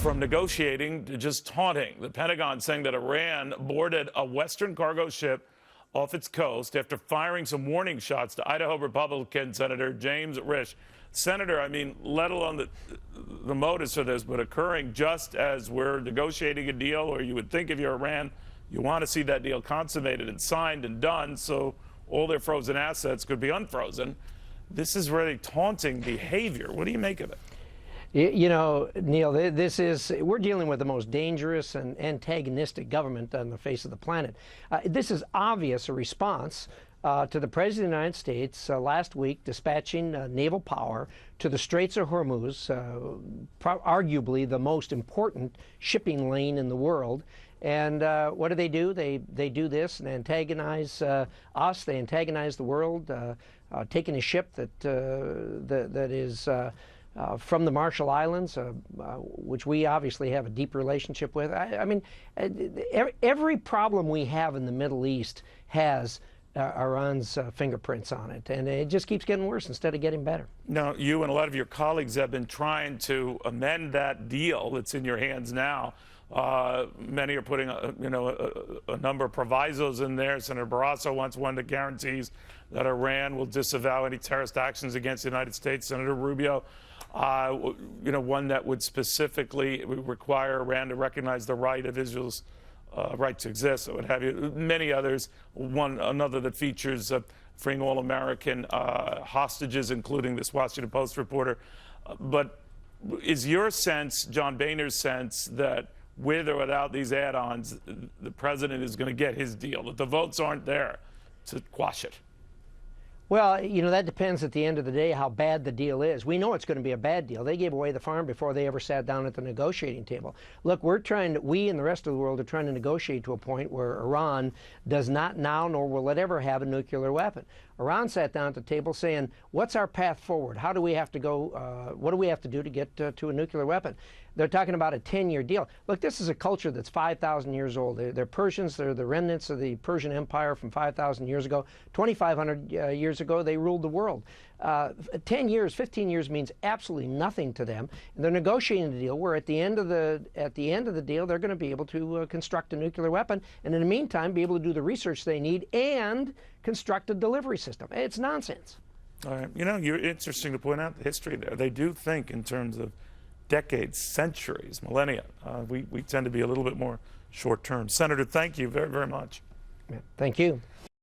from negotiating to just taunting. The Pentagon saying that Iran boarded a Western cargo ship off its coast after firing some warning shots to Idaho Republican Senator James Risch. Senator, I mean, let alone the motives for this, but occurring just as we're negotiating a deal, or you would think if you're Iran, you want to see that deal consummated and signed and done so all their frozen assets could be unfrozen. This is really taunting behavior. What do you make of it? You know, Neil, we're dealing with the most dangerous and antagonistic government on the face of the planet. This is obvious a response to the President of the United States last week dispatching naval power to the Straits of Hormuz, arguably the most important shipping lane in the world. And what do? They do this and antagonize us. They antagonize the world, taking a ship that is from the Marshall Islands, which we obviously have a deep relationship with. I mean, every problem we have in the Middle East has Iran's fingerprints on it, and it just keeps getting worse instead of getting better. Now, you and a lot of your colleagues have been trying to amend that deal that's in your hands now. Many are putting, a number of provisos in there. Senator Barrasso wants one that guarantees that Iran will disavow any terrorist actions against the United States. Senator Rubio, one that would specifically require Iran to recognize the right of Israel's right to exist, or what have you. Many others. Another that features freeing all American hostages, including this Washington Post reporter. But is your sense, John Boehner's sense, that with or without these add-ons, the president is going to get his deal, that the votes aren't there to quash it? Well, that depends at the end of the day how bad the deal is. We know it's going to be a bad deal. They gave away the farm before they ever sat down at the negotiating table. Look, we and the rest of the world are trying to negotiate to a point where Iran does not now, nor will it ever have a nuclear weapon. Iran sat down at the table saying, what's our path forward? How do we have to go? What do we have to do to get to a nuclear weapon? They're talking about a 10-year deal. Look, this is a culture that's 5,000 years old. They're Persians. They're the remnants of the Persian Empire from 5,000 years ago. 2,500 years ago, they ruled the world. 10 years, 15 years means absolutely nothing to them. And they're negotiating a deal where at the end of the deal, they're going to be able to construct a nuclear weapon, and in the meantime, be able to do the research they need and construct a delivery system. It's nonsense. All right. You're interesting to point out the history there. They do think in terms of decades, centuries, millennia. We tend to be a little bit more short-term. Senator, thank you very, very much. Thank you.